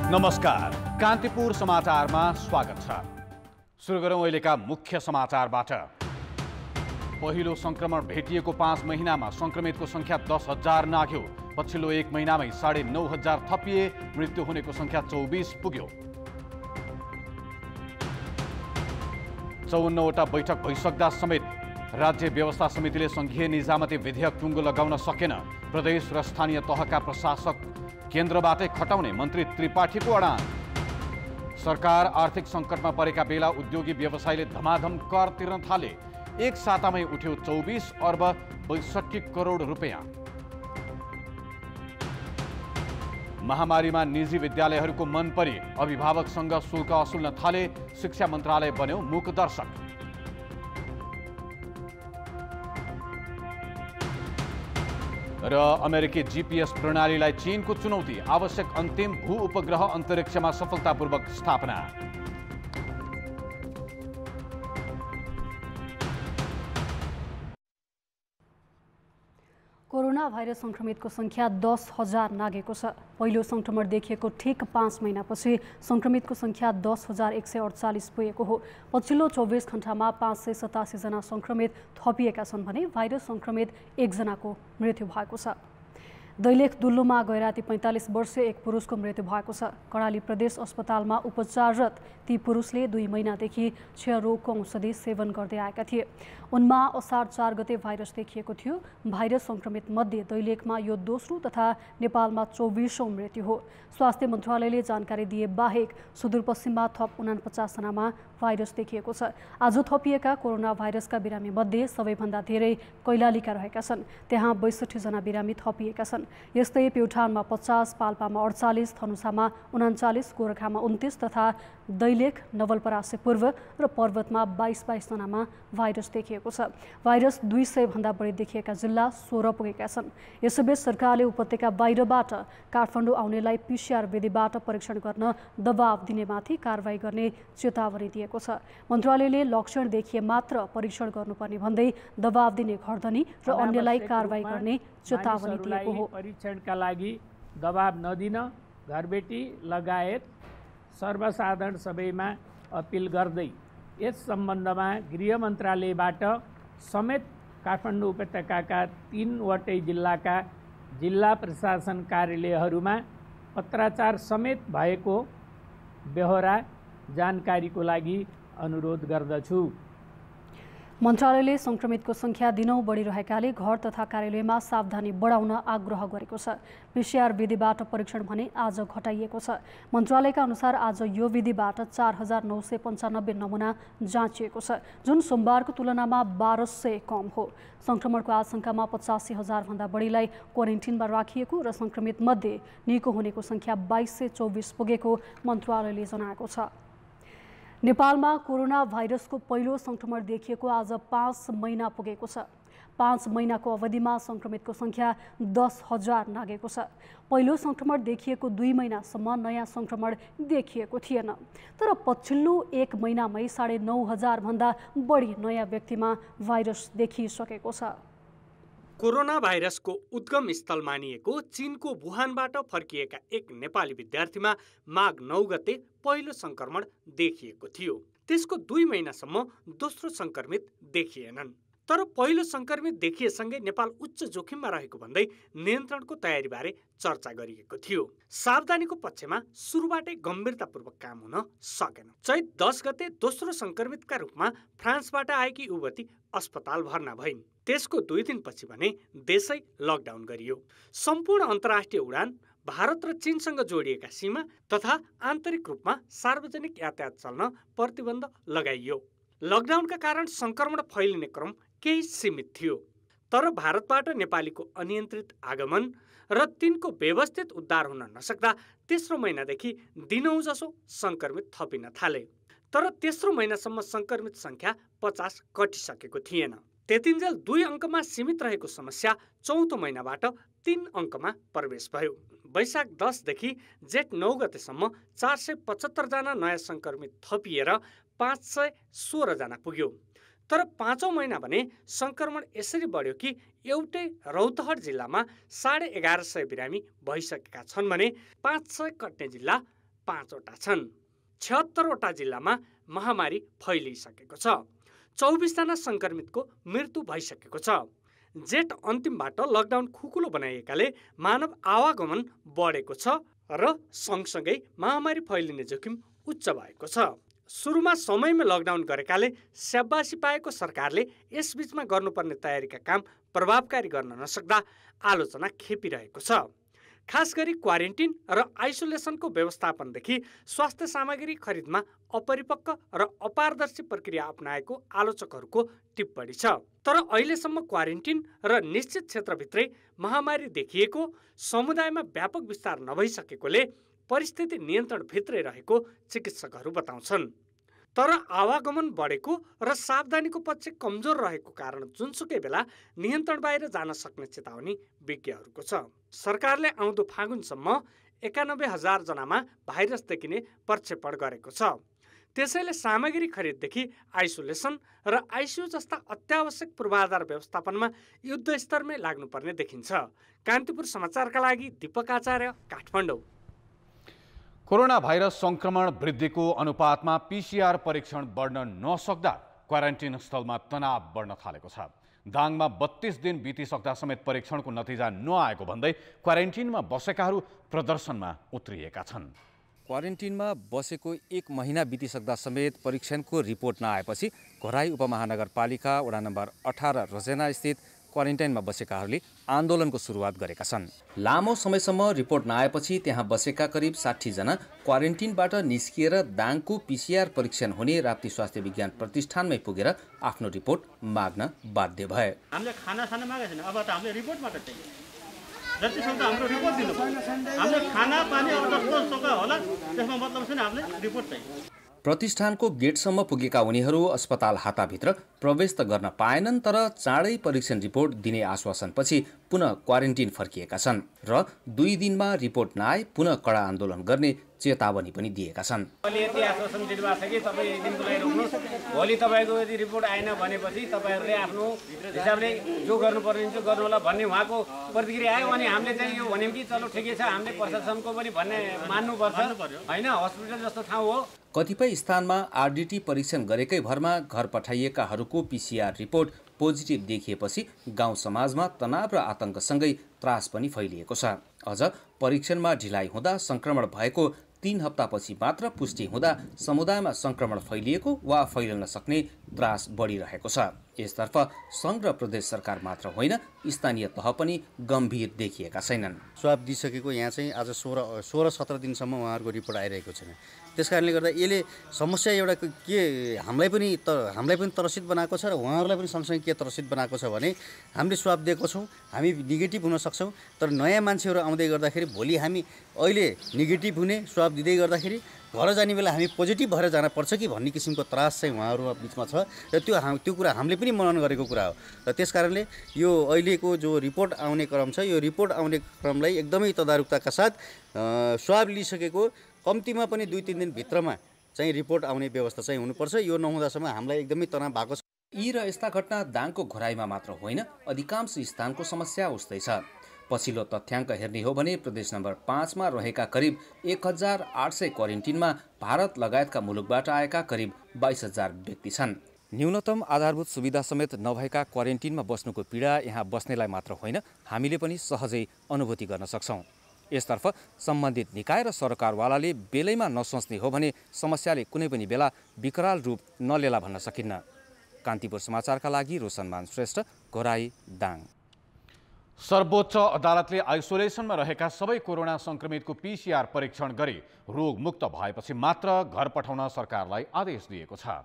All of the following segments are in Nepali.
नमस्कार, कान्तिपुर समाचारमा स्वागत छ। सुरु गरौँ अहिलेका मुख्य समाचारबाट। पहिलो संक्रमण भेटिएको 5 महिनामा संक्रमितको संख्या 10,000 नाघ्यो। पछिल्लो 1 महिनामै 9,500 थपिए। मृत्यु हुनेको संख्या 24 पुग्यो। 54वटा बैठक भइसक्दा समेत राज्य व्यवस्था समितिले संघीय निजामती विधेयक टुङ्गो लगाउन सकेन। प्रदेश र स्थानीय तहका प्रशासक केन्द्रबाटै खटाउने मन्त्री त्रिपाठीको अडान। सरकार आर्थिक सङ्कटमा परेका बेला उद्योगी व्यवसायीले धमाधम कर तिर्न थाले। एक सातामै उठ्यो 24 अर्ब 62 करोड रुपियाँ। महामारीमा निजी विद्यालयहरूको मन परी अभिभावकसँग शुल्क असुल्न थाले। शिक्षा मन्त्रालय बन्यो मूकदर्शक। र अमेरिकी जीपीएस प्रणालीलाई चीनको चुनौती। आवश्यक अन्तिम भू उपग्रह अन्तरिक्षमा सफलतापूर्वक स्थापना। कोरोना भाइरस संक्रमितको संख्या 10,000 नागेको छ। पहिलो संक्रमण देखिएको ठिक 5 महिनापछि संक्रमितको संख्या 10,148 पुगेको हो। पछिल्लो 24 घण्टामा 587 जना संक्रमित थपिएका छन् भने भाइरस संक्रमित 1 जनाको मृत्यु भएको छ। दैलेख दुल्लुमा गैराती 45 वर्षीय एक पुरुषको मृत्यु भएको छ। कर्णाली प्रदेश अस्पतालमा उपचाररत ती पुरुषले 2 महिनादेखि क्षयरोगको औषधि सेवन गर्दै आएका थिए। उनमा असार 4 गते भाइरस देखिएको थियो। भाइरस संक्रमित मध्ये दैलेखमा यो दोस्रो तथा नेपालमा 24औं मृत्यु हो। स्वास्थ्य मन्त्रालयले जानकारी दिए बाहेक सुदूरपश्चिममा थप 49 जनामा भाइरस देखिएको छ। आज थपिएका कोरोना भाइरसका बिरामी मध्ये सबैभन्दा धेरै कैलालीका रहेका छन्। त्यहाँ 62 जना बिरामी थपिएका छन्। यस्तै प्युठानमा 50, पाल्पामा 48, धनुषामा 39, गोरखामा 29 तथा दैलेख, नवलपरासी पूर्व र पर्वतमा 22 जनामा भाइरस देखिएको छ। भाइरस 200 भन्दा बढी देखिएका जिल्ला 16 पुगेका छन्। यसैबीच सरकारले उपत्यका बाहिरबाट काठमाडौँ आउनेलाई PCR विधिबाट परीक्षण गर्न दबाव दिनेमाथि कारबाही गर्ने चेतावनी दिएको छ। मन्त्रालयले लक्षण देखिए मात्र परीक्षण गर्नुपर्ने भन्दै दबाव दिने घरधनी र अन्यलाई कारबाही गर्ने चेतावनी दिएको हो। परीक्षणका लागि दबाव नदिन घरबेटी लगायत सर्वसाधारण सबैमा अपिल गर्दै यस सम्बन्धमा गृह मन्त्रालयबाट समेत काठमाडौँ उपत्यकाका 3वटै जिल्लाका जिल्ला प्रशासन कार्यालयहरूमा पत्राचार समेत भएको बेहोरा जानकारीको लागि अनुरोध गर्दछु। मन्त्रालयले संक्रमितको संख्या दिनौं बढिरहेकाले घर तथा कार्यालयमा सावधानी बढाउन आग्रह गरेको छ। PCR विधिबाट परीक्षण भने आज घटाइएको छ। मन्त्रालयका अनुसार आज यो विधिबाट 4,995 नमुना जाँचिएको छ, जुन सोमबारको तुलनामा 1,200 कम हो। संक्रमणको आशंकामा 85,000 भन्दा बढीलाई क्वारेन्टिनमा राखिएको र संक्रमित मध्ये निको हुनेको संख्या 2224 पुगेको मन्त्रालयले जनाएको छ। नेपालमा कोरोना भाइरसको पहिलो संक्रमण देखिएको आज 5 महिना पुगेको छ। 5 महिनाको अवधिमा संक्रमितको संख्या 10,000 नागेको छ। पहिलो संक्रमण देखिएको 2 महिनासम्म नयाँ संक्रमण देखिएको थिएन। तर पछिल्लो 1 महिनामै 9,500 भन्दा बढी नयाँ व्यक्तिमा भाइरस देखिसकेको छ। कोरोना भाइरसको उद्गम स्थल मानिएको चीनको वुहानबाट फर्किएका एक नेपाली विद्यार्थीमा माघ 9 गते पहिलो संक्रमण देखिएको थियो। त्यसको 2 महिनासम्म दोस्रो संक्रमित देखिएनन्। तर पहिलो संक्रमित देखिएसँगै नेपाल उच्च जोखिममा रहेको भन्दै नियन्त्रणको तयारीबारे चर्चा गरिएको थियो। सावधानीको पक्षमा सुरुबाटै गम्भीरतापूर्वक काम हुन सकेन। चैत 10 गते दोस्रो संक्रमितका रूपमा फ्रान्सबाट आएकी युवती अस्पताल भर्ना भइन्। त्यसको 2 दिनपछि भने देशै लकडाउन गरियो। सम्पूर्ण अन्तर्राष्ट्रिय उडान, भारत र चीनसँग जोडिएका सीमा तथा आन्तरिक रूपमा सार्वजनिक यातायात चल्न प्रतिबन्ध लगाइयो। लकडाउनका कारण संक्रमण फैलिने क्रम केही सीमित थियो। तर भारतबाट नेपालीको अनियन्त्रित आगमन र तिनको व्यवस्थित उद्धार हुन नसक्दा तेस्रो महिनादेखि दिनौं जसो संक्रमित थपिन थाले। तर तेस्रो महिनासम्म संक्रमित संख्या 50 कटिसकेको थिएन। त्यतिन्जेल 2 अङ्कमा सीमित रहेको समस्या चौथो महिनाबाट 3 अङ्कमा प्रवेश भयो। वैशाख 10 देखि जेठ 9 गतेसम्म 475 जना नयाँ संक्रमित थपिएर 516 जना पुग्यो। तर 5औं महिना भने संक्रमण यसरी बढ्यो कि एउटै रौतहट जिल्लामा 1150 बिरामी भइसकेका छन् भने 500 कट्ने जिल्ला 5वटा छन्। 76वटा जिल्लामा महामारी फैलिसकेको छ। 24 जना संक्रमितको मृत्यु भइसकेको छ। जेठ अन्तिमबाट लकडाउन खुकुलो बनाइएकाले मानव आवागमन बढेको छ र सँगसँगै महामारी फैलिने जोखिम उच्च भएको छ। सुरुमा समयमा लकडाउन गरेकाले स्याबासी पाएको सरकारले यसबीचमा गर्नुपर्ने तयारीका काम प्रभावकारी गर्न नसक्दा आलोचना खेपिरहेको छ। खास गरी क्वारेन्टिन र आइसोलेसनको व्यवस्थापनदेखि स्वास्थ्य सामग्री खरिदमा अपरिपक्व र अपारदर्शी प्रक्रिया अपनाएको आलोचकहरूको टिप्पणी छ। तर अहिलेसम्म क्वारेन्टिन र निश्चित क्षेत्रभित्रै महामारी देखिएको, समुदायमा व्यापक विस्तार नभइसकेकोले परिस्थिति नियन्त्रणभित्रै रहेको चिकित्सकहरू बताउँछन्। तर आवागमन बढेको र सावधानीको पक्ष कमजोर रहेको कारण जुनसुकै बेला नियन्त्रण बाहिर जान सक्ने चेतावनी विज्ञहरूको छ। सरकारले आउँदो फागुनसम्म 91,000 जनामा भाइरस देखिने प्रक्षेपण गरेको छ। त्यसैले सामग्री खरिददेखि आइसोलेसन र आइसियु जस्ता अत्यावश्यक पूर्वाधार व्यवस्थापनमा युद्धस्तरमै लाग्नुपर्ने देखिन्छ। कान्तिपुर समाचारका लागि दीपक आचार्य, काठमाडौँ। कोरोना भाइरस संक्रमण वृद्धिको अनुपातमा पीसीआर परीक्षण बढ्न नसक्दा क्वारेन्टिन स्थलमा तनाव बढ्न थालेको छ। दाङमा 32 दिन बितिसक्दा समेत परीक्षणको नतिजा नआएको भन्दै क्वारेन्टिनमा बसेकाहरू प्रदर्शनमा उत्रिएका छन्। क्वारेन्टिनमा बसेको 1 महिना बितिसक्दा समेत परीक्षणको रिपोर्ट नआएपछि घोराई उपमहानगरपालिका वडा नम्बर 18 रोजेना स्थित क्वारेन्टाइनमा बसेकाहरूले आन्दोलनको सुरुवात गरेका छन्। लामो समयसम्म रिपोर्ट नआएपछि त्यहाँ बसेका करिब 60 जना क्वारेन्टिनबाट निस्किएर दाङको पीसीआर परीक्षण हुने राप्ती स्वास्थ्य विज्ञान प्रतिष्ठानमै पुगेर आफ्नो रिपोर्ट माग्न बाध्य भए। हामीले खाना मागेको छैन, अब त हामीले रिपोर्ट मात्र चाहियो। जति सक्दो हाम्रो रिपोर्ट दिनु पर्यो। हामीले खाना पानी अब जस्तो सका होला त्यसमा मतलब छैन, हामीले रिपोर्ट चाहियो। प्रतिष्ठानको गेटसम्म पुगेका उनीहरू अस्पताल हाताभित्र प्रवेश त गर्न पाएनन्, तर चाँडै परीक्षण रिपोर्ट दिने आश्वासनपछि पुनः क्वारेन्टिन फर्किएका छन् र 2 दिनमा रिपोर्ट नआए पुनः कडा आन्दोलन गर्ने चेतावनी पनि दिएका छन्। अहिले यति आश्वासन दिनुभएको छ कि तपाईँ एक दिनको लागि रोक्नुहोस्, भोलि तपाईँको यदि रिपोर्ट आएन भनेपछि तपाईँहरूले आफ्नो हिसाबले जो गर्नुपर्ने हुन्छ गर्नु होला भन्ने उहाँको प्रतिक्रिया आयो। अनि हामीले चाहिँ यो भन्यौँ कि चलो ठिकै छ, हामीले प्रशासनको पनि भन्ने मान्नुपर्छ होइन, हस्पिटल जस्तो ठाउँ हो। कतिपय स्थानमा आरडीटी परीक्षण गरेकै भरमा घर पठाइएकाहरूको पीसीआर रिपोर्ट पोजिटिभ देखिएपछि गाउँ समाजमा तनाव र आतंकसँगै त्रास पनि फैलिएको छ। अझ परीक्षणमा ढिलाइ हुँदा संक्रमण भएको 3 हप्तापछि मात्र पुष्टि हुँदा समुदायमा संक्रमण फैलिएको वा फैलन सक्ने त्रास बढिरहेको छ। यसतर्फ सङ्घ र प्रदेश सरकार मात्र होइन, स्थानीय तह पनि गम्भीर देखिएका छैनन्। स्वाब दिइसकेको यहाँ चाहिँ आज 16-17 दिनसम्म उहाँहरूको रिपोर्ट आइरहेको छैन। त्यसकारणले गर्दा यसले समस्या एउटा के हामीलाई पनि त्रसित बनाएको छ र उहाँहरूलाई पनि सँगसँगै के त्रसित बनाएको छ भने हामीले स्वाब दिएको छौँ, हामी नेगेटिभ हुन सक्छौँ, तर नयाँ मान्छेहरू आउँदै गर्दाखेरि भोलि हामी अहिले नेगेटिभ हुने स्वाब दिँदै गर्दाखेरि घर जाने बेला हामी पोजिटिभ भएर जान पर्छ कि भन्ने किसिमको त्रास चाहिँ उहाँहरू बिचमा छ र त्यो कुरा हामीले पनि मनन गरेको कुरा हो। र त्यसकारणले यो अहिलेको जो रिपोर्ट आउने क्रम छ, यो रिपोर्ट आउने क्रमलाई एकदमै तदारुकताका साथ स्वाब लिइसकेको कम्तीमा पनि 2-3 दिन भित्रमा चाहिँ रिपोर्ट आउने व्यवस्था चाहिँ हुनुपर्छ। यो नहुँदासम्म हामीलाई एकदमै तनाव भएको छ। यी र यस्ता घटना दाङको घोराईमा मात्र होइन, अधिकांश स्थानको समस्या उस्तै छ। पछिल्लो तथ्याङ्क हेर्ने हो भने प्रदेश नम्बर 5 मा रहेका करिब 1800 क्वारेन्टिनमा भारत लगायतका मुलुकबाट आएका करिब 22,000 व्यक्ति छन्। न्यूनतम आधारभूत सुविधा समेत नभएका क्वारेन्टिनमा बस्नुको पीडा यहाँ बस्नेलाई मात्र होइन, हामीले पनि सहजै अनुभूति गर्न सक्छौँ। यसतर्फ सम्बन्धित निकाय र सरकारवालाले बेलैमा नसोच्ने हो भने समस्याले कुनै पनि बेला विकराल रूप नलेला भन्न सकिन्न। कान्तिपुर समाचारका लागि रोशनमान श्रेष्ठ, घोराई, दाङ। सर्वोच्च अदालतले आइसोलेसनमा रहेका सबै कोरोना संक्रमितको पीसीआर परीक्षण गरी रोगमुक्त भएपछि मात्र घर पठाउन सरकारलाई आदेश दिएको छ।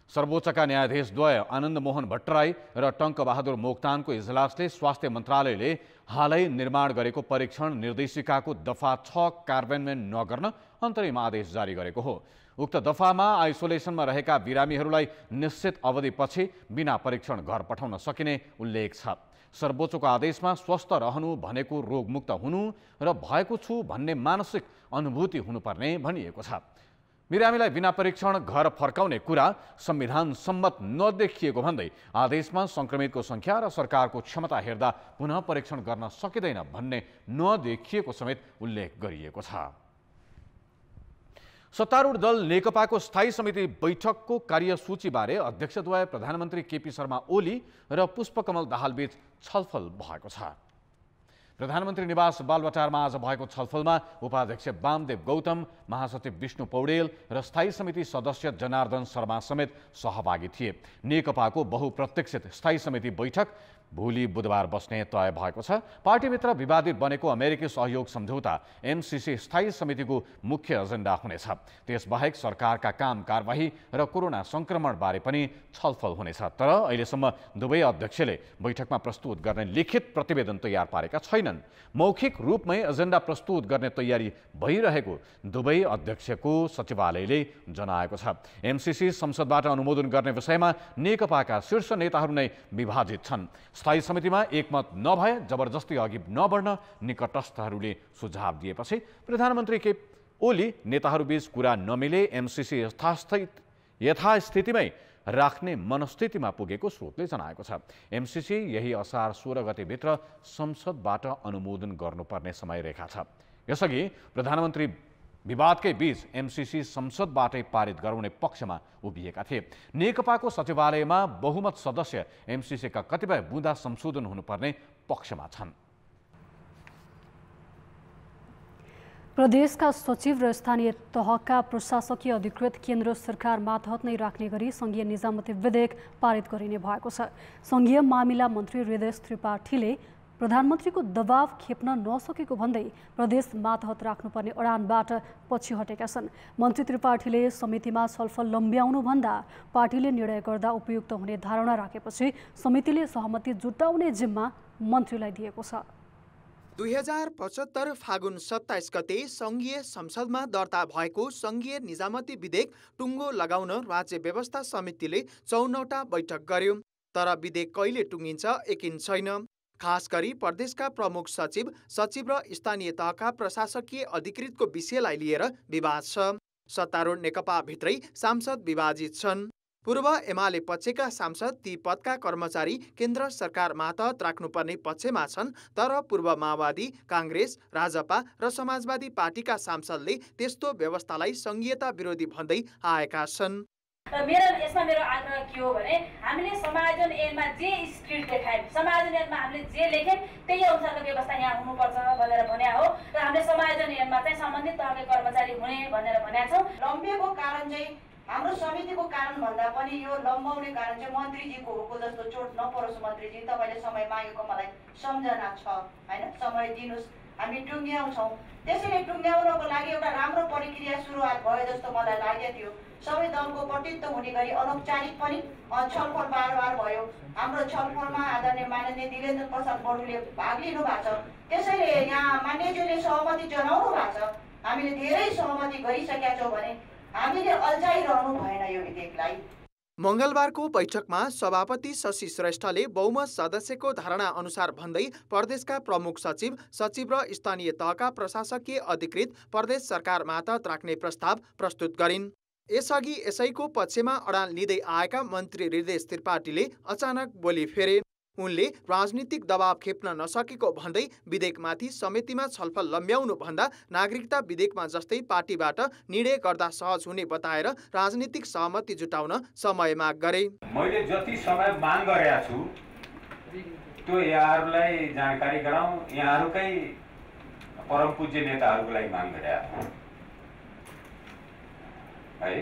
सर्वोच्चका न्यायाधीशद्वय आनन्द मोहन भट्टराई र टङ्कबहादुर मोक्तानको इजलासले स्वास्थ्य मन्त्रालयले हालै निर्माण गरेको परीक्षण निर्देशिकाको दफा 6 कार्यान्वयन नगर्न अन्तरिम आदेश जारी गरेको हो। उक्त दफामा आइसोलेसनमा रहेका बिरामीहरूलाई निश्चित अवधिपछि बिना परीक्षण घर पठाउन सकिने उल्लेख छ। सर्वोच्चको आदेशमा स्वस्थ रहनु भनेको रोगमुक्त हुनु र भएको छु भन्ने मानसिक अनुभूति हुनुपर्ने भनिएको छ। बिरामीलाई बिना परीक्षण घर फर्काउने कुरा संविधान सम्मत नदेखिएको भन्दै आदेशमा संक्रमितको संख्या र सरकारको क्षमता हेर्दा पुनः परीक्षण गर्न सकिँदैन भन्ने नदेखिएको समेत उल्लेख गरिएको छ। सत्तारूढ दल नेकपाको स्थायी समिति बैठकको कार्यसूचीबारे अध्यक्षद्वय प्रधानमन्त्री केपी शर्मा ओली र पुष्पकमल दाहालबीच छलफल भएको छ। प्रधानमन्त्री निवास बालवाटारमा आज भएको छलफलमा उपाध्यक्ष वामदेव गौतम, महासचिव विष्णु पौडेल र स्थायी समिति सदस्य जनार्दन शर्मा समेत सहभागी थिए। नेकपाको बहुप्रतीक्षित स्थायी समिति बैठक भोलि बुधबार बस्ने तय भएको छ। पार्टीभित्र विवादित बनेको अमेरिकी सहयोग सम्झौता एमसीसी स्थायी समितिको मुख्य एजेन्डा हुनेछ। त्यसबाहेक सरकारका काम कारबाही र कोरोना संक्रमणबारे पनि छलफल हुनेछ। तर अहिलेसम्म दुवै अध्यक्षले बैठकमा प्रस्तुत गर्ने लिखित प्रतिवेदन तयार पारेका छैनन्। मौखिक रूपमै एजेन्डा प्रस्तुत गर्ने तयारी भइरहेको दुवै अध्यक्षको सचिवालयले जनाएको छ। एमसीसी संसदबाट अनुमोदन गर्ने विषयमा नेकपाका शीर्ष नेताहरू नै विभाजित छन्। स्थायी समितिमा एकमत नभए जबरजस्ती अघि नबढ्न निकटस्थहरूले सुझाव दिएपछि प्रधानमन्त्री के ओली नेताहरूबीच कुरा नमिले एमसीसी यथास्थितिमै राख्ने मनस्थितिमा पुगेको स्रोतले जनाएको छ। एमसीसी यही असार 16 गतेभित्र संसदबाट अनुमोदन गर्नुपर्ने समय रेखा छ। यसअघि प्रधानमन्त्री विवादकै बीच एमसीसी संसदबाटै पारित गराउने पक्षमा उभिएका थिए। नेकपाको सचिवालयमा बहुमत सदस्य एमसीसीका कतिपय बुँदा संशोधन हुनुपर्ने पक्षमा छन्। प्रदेशका सचिव र स्थानीय तहका प्रशासकीय अधिकृत केन्द्र सरकार मातहत नै राख्ने गरी संघीय निजामती विधेयक पारित गरिने भएको छ। संघीय मामिला मन्त्री हृदय त्रिपाठीले प्रधानमन्त्रीको दबाव खेप्न नसकेको भन्दै प्रदेश मातहत राख्नुपर्ने अडानबाट पछि हटेका छन्। मन्त्री त्रिपाठीले समितिमा छलफल लम्ब्याउनुभन्दा पार्टीले निर्णय गर्दा उपयुक्त हुने धारणा राखेपछि समितिले सहमति जुटाउने जिम्मा मन्त्रीलाई दिएको छ। 2075 फागुन 27 गते संघीय संसदमा दर्ता भएको संघीय निजामती विधेयक टुङ्गो लगाउन राज्य व्यवस्था समितिले 54वटा बैठक गर्यो। तर विधेयक कहिले टुङ्गिन्छ यकिन छैन। खास गरी प्रदेशका प्रमुख सचिव, सचिव र स्थानीय तहका प्रशासकीय अधिकृतको विषयलाई लिएर विवाद छ। सत्तारूढ नेकपा भित्रै सांसद विभाजित छन्। पूर्व एमाले पक्षका सांसद ती पदका कर्मचारी केन्द्र सरकार मातहत राख्नुपर्ने पक्षमा छन्। तर पूर्व माओवादी, काङ्ग्रेस, राजपा र समाजवादी पार्टीका सांसदले त्यस्तो व्यवस्थालाई संघीयता विरोधी भन्दै आएका छन्। यसमा मेरो आग्रह के हो भने हामीले समायोजन ऐनमा जे स्क्रिप्ट देखायौँ, समायोजन ऐनमा हामीले जे लेख्यौँ त्यही अनुसारको व्यवस्था यहाँ हुनुपर्छ भनेर भन्या हो र हामीले समायोजन ऐनमा चाहिँ सम्बन्धित तहका कर्मचारी हुने भनेर भनेका छौँ। लम्बिएको कारण चाहिँ हाम्रो समितिको कारण भन्दा पनि यो लम्बाउने कारण चाहिँ मन्त्रीजीको हो जस्तो चोट नपरोस्। मन्त्रीजी, तपाईँले समय मागेको मलाई सम्झना छ, होइन? समय दिनुहोस्, हामी टुङ्ग्याउँछौँ। त्यसैले टुङ्ग्याउनको लागि एउटा राम्रो प्रक्रिया सुरुवात भयो जस्तो मलाई लागेको थियो। सबै दलको प्रतिनिधित्व हुने गरी अनौपचारिक पनि छलफल बार भयो। हाम्रो छलफलमा आदरणीय माननीय दिलेन्द्र प्रसाद बडुले भाग लिनु भएको छ। त्यसैले यहाँ मान्यज्यूले सहमति जनाउनु भएको छ। हामीले धेरै सहमति गरिसकेका छौँ भने हामीले अल्झाइरहनु भएन यो विधेयकलाई। मंगलबारको बैठकमा सभापति शशि श्रेष्ठले बहुमत सदस्यको धारणा अनुसार भन्दै प्रदेशका प्रमुख सचिव, सचिव र स्थानीय तहका प्रशासकीय अधिकृत प्रदेश सरकार मातहत राख्ने प्रस्ताव प्रस्तुत गरिन्। यसअघि यसैको पक्षमा अडान लिँदै आएका मन्त्री हृदय त्रिपाठीले अचानक बोली फेरे। उनले राजनीतिक दबाव खेप्न नसकेको भन्दै विधेयकमाथि समितिमा छलफल लम्ब्याउनु भन्दा नागरिकता विधेयकमा जस्तै पार्टीबाट निर्णय गर्दा सहज हुने बताएर राजनीतिक सहमति जुटाउन समय माग गरे। मैले जति समय माग गरेका छु त्यो यहाँहरूलाई जानकारी गराउँ। यहाँहरूकै परम पूज्य नेताहरूको लागि माग गरेका है।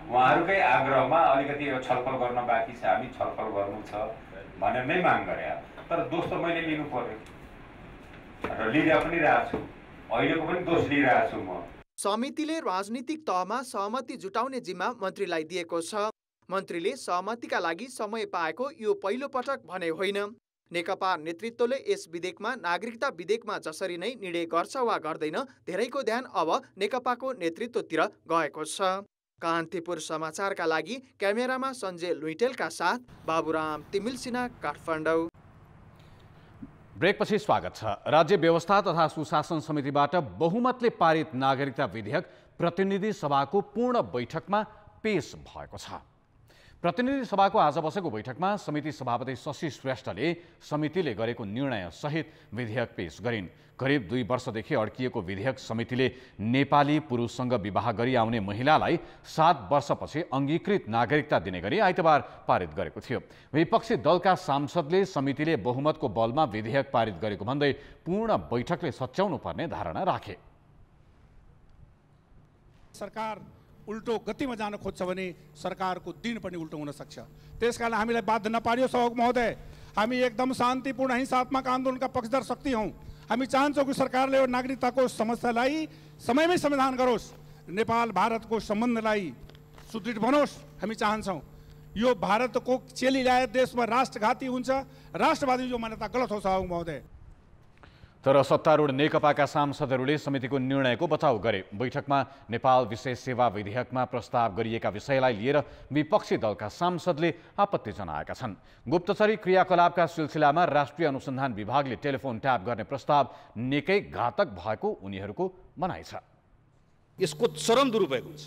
उहाँहरूकै आग्रहमा अलिकति छलफल गर्न बाँकी छ, हामी छलफल गर्नु छ भनेर नै माग गरे। तर दोष त मैले लिनु पर्यो र लिएर पनि रहेको छु। अहिलेको पनि दोष लिइरहेको छु म। समितिले राजनीतिक तहमा सहमति जुटाउने जिम्मा मन्त्रीलाई दिएको छ। मन्त्रीले सहमतिका लागि समय पाएको यो पहिलो पटक भने होइन। नेकपा नेतृत्वले यस विधेयकमा नागरिकता विधेयकमा जसरी नै निर्णय गर्छ वा गर्दैन, धेरैको ध्यान अब नेकपाको नेतृत्वतिर गएको छ। कान्तिपुर समाचारका लागि क्यामेरामा सञ्जय लुइटेलका साथ बाबुराम तिमिलसिना, काठमाडौँ। ब्रेकपछि स्वागत छ। राज्य व्यवस्था तथा सुशासन समितिबाट बहुमतले पारित नागरिकता विधेयक प्रतिनिधि सभाको पूर्ण बैठकमा पेश भएको छ। प्रतिनिधि सभाको आज बसेको बैठकमा समिति सभापति शशि श्रेष्ठले समितिले गरेको निर्णय सहित विधेयक पेश गरिन्। करिब 2 वर्षदेखि अड्किएको विधेयक समितिले नेपाली पुरुषसँग विवाह गरी आउने महिलालाई 7 वर्षपछि अङ्गीकृत नागरिकता दिने गरी आइतबार पारित गरेको थियो। विपक्षी दलका सांसदले समितिले बहुमतको बलमा विधेयक पारित गरेको भन्दै पूर्ण बैठकले सच्याउनु पर्ने धारणा राखे। सरकार उल्टो गतिमा जान खोज्छ भने सरकारको दिन पनि उल्टो हुन सक्छ। त्यसकारण हामीलाई बाध्य नपारियो सभामुख महोदय। हामी एकदम शान्तिपूर्ण हिंसात्मक आन्दोलनका पक्षधर शक्ति हौं। हामी चाहन्छौँ कि सरकारले यो नागरिकताको समस्यालाई समयमै समाधान गरोस्, नेपाल भारतको सम्बन्धलाई सुदृढ बनोस्। हामी चाहन्छौँ यो भारतको चेली ल्याए देशमा राष्ट्रघाती हुन्छ, राष्ट्रवादी जो मान्यता गलत हो सभामुख महोदय। तर सत्तारूढ नेकपाका सांसदहरूले समितिको निर्णयको बचाउ गरे। बैठकमा नेपाल विशेष सेवा विधेयकमा प्रस्ताव गरिएका विषयलाई लिएर विपक्षी दलका सांसदले आपत्ति जनाएका छन्। गुप्तचरी क्रियाकलापका सिलसिलामा राष्ट्रिय अनुसन्धान विभागले टेलिफोन ट्याप गर्ने प्रस्ताव निकै घातक भएको उनीहरूको भनाइ छ। यसको चरम दुरुपयोग हुन्छ,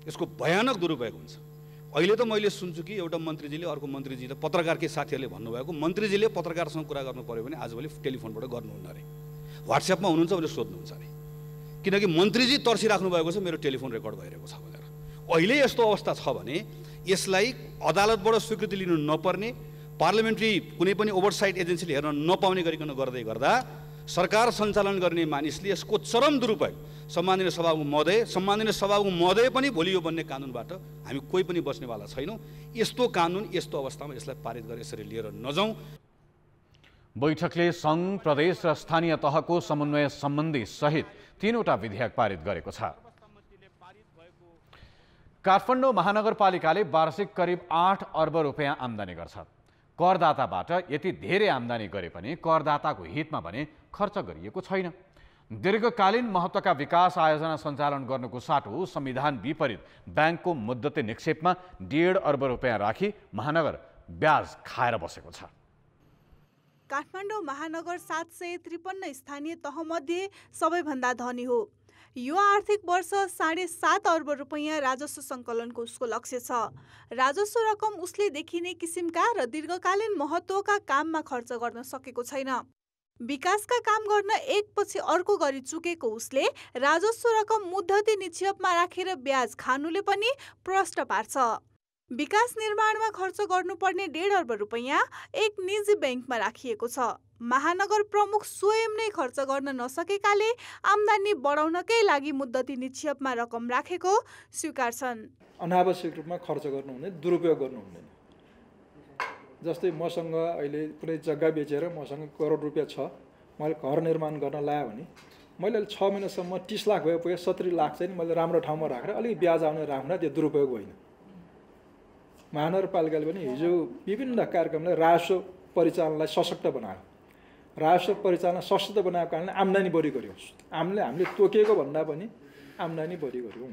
यसको भयानक दुरुपयोग हुन्छ। अहिले त मैले सुन्छु कि एउटा मन्त्रीजीले अर्को मन्त्रीजीले पत्रकारकै साथीहरूले भन्नुभएको मन्त्रीजीले पत्रकारसँग कुरा गर्नु पर्यो भने आजभोलि टेलिफोनबाट गर्नुहुन्न अरे, व्हाट्सएपमा हुनुहुन्छ भनेर सोध्नुहुन्छ अरे, किनकि मन्त्रीजी तर्सिराख्नु भएको छ मेरो टेलिफोन रेकर्ड भइरहेको छ भनेर। अहिले यस्तो अवस्था छ भने यसलाई अदालतबाट स्वीकृति लिनु नपर्ने, पार्लियामेन्ट्री कुनै पनि ओभरसाइट एजेन्सीले हेर्न नपाउने गरिकन गर्दै गर्दा सरकार सञ्चालन गर्ने मानिसले यसको चरम दुरुपयोग सम्माननीय सभामुख महोदय पनि भोलि यो बन्ने कानुनबाट हामी कोही पनि बस्नेवाला छैनौँ। यस्तो कानुन यस्तो अवस्थामा यसलाई पारित गरेर यसरी लिएर नजाउँ। बैठकले सङ्घ, प्रदेश र स्थानीय तहको समन्वय सम्बन्धी सहित 3वटा विधेयक पारित गरेको छ। काठमाडौँ महानगरपालिकाले वार्षिक करिब 8 अर्ब रुपियाँ आम्दानी गर्छ। करदाताबाट यति धेरै आम्दानी गरे पनि करदाताको हितमा भने खर्च गरिएको छैन। दीर्घकालीन महत्त्वका विकास आयोजना सञ्चालन गर्नुको साटो संविधान विपरीत ब्याङ्कको मुद्दती निक्षेपमा 1.5 अर्ब रुपियाँ राखी महानगर ब्याज खाएर बसेको छ। काठमाडौँ महानगर 753 स्थानीय तहमध्ये सबैभन्दा धनी हो। यो आर्थिक वर्ष 7.5 अर्ब रुपियाँ राजस्व सङ्कलनको उसको लक्ष्य छ। राजस्व रकम उसले देखिने किसिमका र दीर्घकालीन महत्त्वका काममा खर्च गर्न सकेको छैन। विकासका काम गर्न एकपछि अर्को गरी चुकेको उसले राजस्व रकम मुद्दती निक्षेपमा राखेर ब्याज खानुले पनि प्रश्न पार्छ। विकास निर्माणमा खर्च गर्नुपर्ने 1.5 अर्ब रुपियाँ एक निजी ब्याङ्कमा राखिएको छ। महानगर प्रमुख स्वयं नै खर्च गर्न नसकेकाले आम्दानी बढाउनकै लागि मुद्दती निक्षेपमा रकम राखेको स्वीकार्छन्। अनावश्यक रूपमा खर्च गर्नु हुँदैन, दुरुपयोग गर्नु हुँदैन। जस्तै मसँग अहिले कुनै जग्गा बेचेर मसँग करोड रुपियाँ छ, मैले घर निर्माण गर्न लाएँ भने मैले 6 महिनासम्म 30 लाख भए पुगे 70 लाख चाहिँ मैले राम्रो ठाउँमा राखेर अलिक ब्याज आउने राख्न, त्यो दुरुपयोग होइन। महानगरपालिकाले पनि हिजो विभिन्न कार्यक्रमले राजस्व परिचालनलाई सशक्त बनायो। राजस्व परिचालन सशक्त बनाएको कारणले आम्दानी बढी गर्यो। हामीले तोकेको भन्दा पनि आम्दानी बढी गर्यो।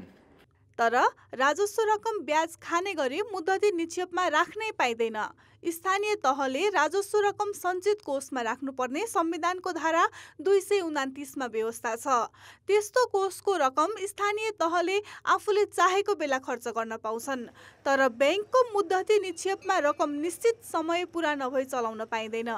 तर राजस्व रकम ब्याज खाने गरी मुद्दती निक्षेपमा राख्नै पाइँदैन। स्थानीय तहले राजस्व रकम सञ्चित कोषमा राख्नुपर्ने संविधानको धारा 229 मा व्यवस्था छ। त्यस्तो कोषको रकम स्थानीय तहले आफूले चाहेको बेला खर्च गर्न पाउँछन्। तर ब्याङ्कको मुद्दती निक्षेपमा रकम निश्चित समय पुरा नभई चलाउन पाइँदैन।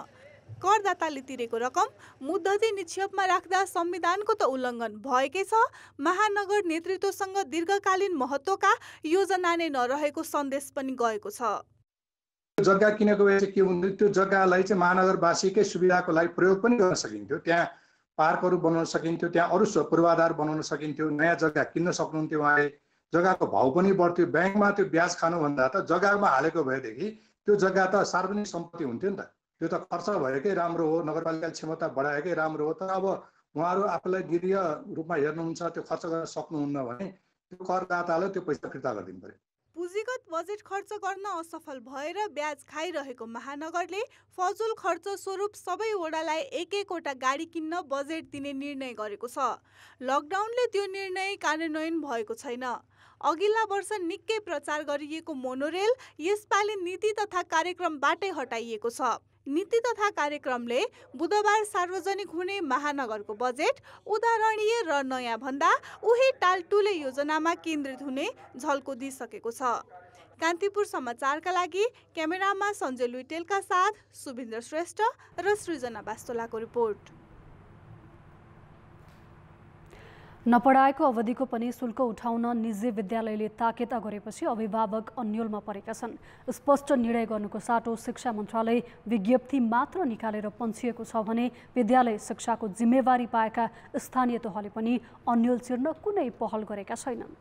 करदाताले तिरेको रकम मुद्दती निक्षेपमा राख्दा संविधानको त उल्लङ्घन भएकै छ, महानगर नेतृत्वसँग दीर्घकालीन महत्त्वका योजना नै नरहेको सन्देश पनि गएको छ। जग्गा किनेको भए चाहिँ के हुन्थ्यो, त्यो जग्गालाई चाहिँ महानगरवासीकै सुविधाको लागि प्रयोग पनि गर्न सकिन्थ्यो। त्यहाँ पार्कहरू बनाउन सकिन्थ्यो, त्यहाँ अरू पूर्वाधार बनाउन सकिन्थ्यो, नयाँ जग्गा किन्न सक्नुहुन्थ्यो उहाँले, जग्गाको भाउ पनि बढ्थ्यो। ब्याङ्कमा त्यो ब्याज खानुभन्दा त जग्गामा हालेको भएदेखि त्यो जग्गा त सार्वजनिक सम्पत्ति हुन्थ्यो नि त। त्यो त खर्च भएकै राम्रो हो, नगरपालिकाले क्षमता बढाएकै राम्रो हो। तर अब उहाँहरू आफूलाई निरीह रूपमा हेर्नुहुन्छ, त्यो खर्च गर्न सक्नुहुन्न भने त्यो करदाताले त्यो पैसा फिर्ता गरिदिनु पर्यो। पुँजीगत बजेट खर्च गर्न असफल भएर ब्याज खाइरहेको महानगरले फजुल खर्च स्वरूप सबै वडालाई एक-एकवटा गाडी किन्न बजेट दिने निर्णय गरेको छ। लकडाउनले त्यो निर्णय कार्यान्वयन भएको छैन। अघिल्ला वर्ष निकै प्रचार गरिएको मोनोरेल यसपालि नीति तथा कार्यक्रमबाटै हटाइएको छ। नीति तथा कार्यक्रमले बुधबार सार्वजनिक हुने महानगरको बजेट उदाहरणीय र नयाँ भन्दा उही टालटुले योजनामा केन्द्रित हुने झल्को दिइसकेको छ। कान्तिपुर समाचारका लागि क्यामेरामा सञ्जय लुइटेलका साथ सुभिन्द्र श्रेष्ठ र सृजना बास्तोलाको रिपोर्ट। नपढाएको अवधिको पनि शुल्क उठाउन निजी विद्यालयले ताकेता गरेपछि अभिभावक अन्योलमा परेका छन्। स्पष्ट निर्णय गर्नुको साटो शिक्षा मन्त्रालय विज्ञप्ति मात्र निकालेर पन्छिएको छ भने विद्यालय शिक्षाको जिम्मेवारी पाएका स्थानीय तहले पनि अन्यल चिर्न कुनै पहल गरेका छैनन्।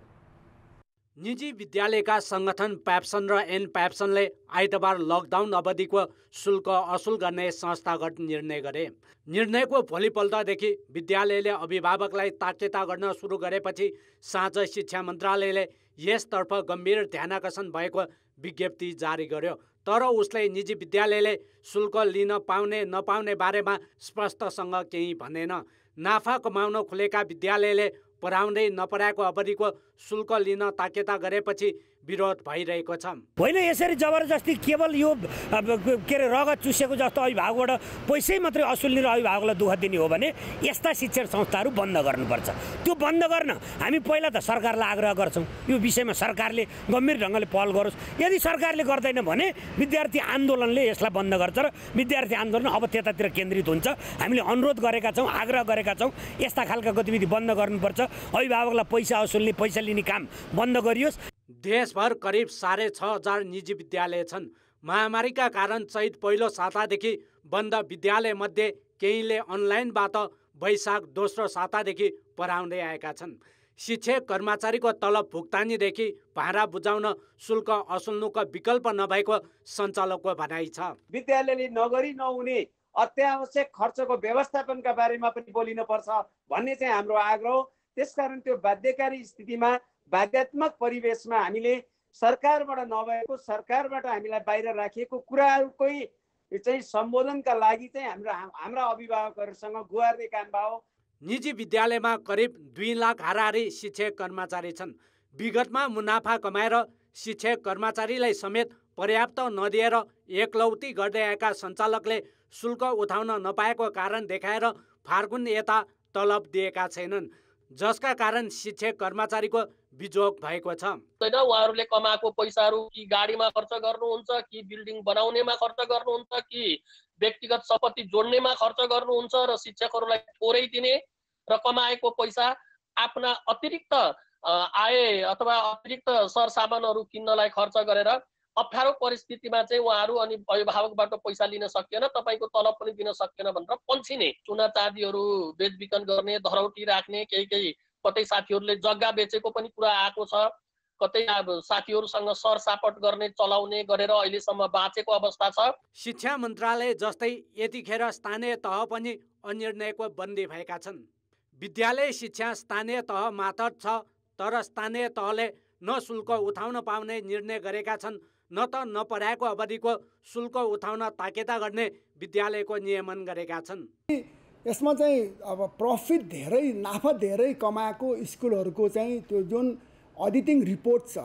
निजी विद्यालयका संगठन प्याप्सन र एन प्याप्सनले आइतबार लकडाउन अवधिको शुल्क असुल गर्ने संस्थागत निर्णय गरे। निर्णयको भोलिपल्टदेखि विद्यालयले अभिभावकलाई ताकेता गर्न सुरु गरेपछि साँझ शिक्षा मन्त्रालयले यसतर्फ गम्भीर ध्यानाकर्षण भएको विज्ञप्ति जारी गर्यो। तर उसले निजी विद्यालयले शुल्क लिन पाउने नपाउने बारेमा स्पष्टसँग केही भनेन। नाफा कमाउन खुलेका विद्यालयले पढाउँदै नपढाएको अवधिको शुल्क लिन ताकेता गरेपछि विरोध भइरहेको छ। होइन, यसरी जबरजस्ती केवल यो के अरे रगत चुसेको जस्तो अभिभावकबाट पैसै मात्रै असुल्ने र अभिभावकलाई दुःख दिने हो भने यस्ता शिक्षण संस्थाहरू बन्द गर्नुपर्छ। त्यो बन्द गर्न हामी पहिला त सरकारलाई आग्रह गर्छौँ, यो विषयमा सरकारले गम्भीर ढङ्गले पहल गरोस्। यदि सरकारले गर्दैन भने विद्यार्थी आन्दोलनले यसलाई बन्द गर्छ र विद्यार्थी आन्दोलन अब त्यतातिर केन्द्रित हुन्छ। हामीले अनुरोध गरेका छौँ, आग्रह गरेका छौँ, यस्ता खालका गतिविधि बन्द गर्नुपर्छ। अभिभावकलाई पैसा असुल्ने, पैसा लिने काम बन्द गरियोस्। देशभर करिब 6,500 निजी विद्यालय छन्। महामारीका कारण चैत पहिलो सातादेखि बन्द विद्यालय मध्ये केहीले अनलाइनबाट वैशाख दोस्रो सातादेखि पढाउँदै आएका छन्। शिक्षक कर्मचारीको तलब भुक्तानीदेखि भाडा बुझाउन शुल्क असुल्नुको विकल्प नभएको सञ्चालकको भनाइ छ। विद्यालयले नगरी नहुने अत्यावश्यक खर्चको व्यवस्थापनका बारेमा पनि बोलिनुपर्छ भन्ने चाहिँ हाम्रो आग्रह। त्यसकारण त्यो बाध्यकारी स्थितिमा, बाध्यात्मक परिवेशमा हामीले सरकारबाट नभएको, सरकारबाट हामीलाई बाहिर राखिएको कुराहरूकै चाहिँ सम्बोधनका लागि चाहिँ हाम्रा अभिभावकहरूसँग गुहार्ने काम भयो। निजी विद्यालयमा करिब 2 लाख हाराहारी शिक्षक कर्मचारी छन्। विगतमा मुनाफा कमाएर शिक्षक कर्मचारीलाई समेत पर्याप्त नदिएर एकलौटी गर्दै आएका सञ्चालकले शुल्क उठाउन नपाएको कारण देखाएर फार्गुन यता तलब दिएका छैनन्, जसका कारण शिक्षक कर्मचारीको बिजोग भएको छ। उहाँहरूले कमाएको पैसाहरू कि गाडीमा खर्च गर्नुहुन्छ, कि बिल्डिङ बनाउनेमा खर्च गर्नुहुन्छ, कि व्यक्तिगत सम्पत्ति जोड्नेमा खर्च गर्नुहुन्छ र शिक्षकहरूलाई थोरै दिने र कमाएको पैसा आफ्ना अतिरिक्त आय अथवा अतिरिक्त सरसामानहरू किन्नलाई खर्च गरेर अप्ठ्यारो परिस्थितिमा चाहिँ उहाँहरू अनि अभिभावकबाट पैसा लिन सकिएन, तपाईँको तलब पनि दिन सकिएन भनेर पन्छिने, चुना चाँदीहरू बेचबिखन गर्ने, धरौटी राख्ने, केही कतै साथीहरूले जग्गा बेचेको पनि कुरा आएको छ, कतै साथीहरूसँग सरसापट गर्ने चलाउने गरेर अहिलेसम्म बाँचेको अवस्था छ। शिक्षा मन्त्रालय जस्तै यतिखेर स्थानीय तह पनि अनिर्णयको बन्दी भएका छन्। विद्यालय शिक्षा स्थानीय तह मातहत छ, तर स्थानीय तहले न शुल्क उठाउन पाउने निर्णय गरेका छन्, न त नपढाएको अवधिको शुल्क उठाउन ताकेता गर्ने विद्यालयको नियमन गरेका छन्। यसमा चाहिँ अब प्रफिट धेरै, नाफा धेरै कमाएको स्कुलहरूको चाहिँ त्यो जुन अडिटिङ रिपोर्ट छ,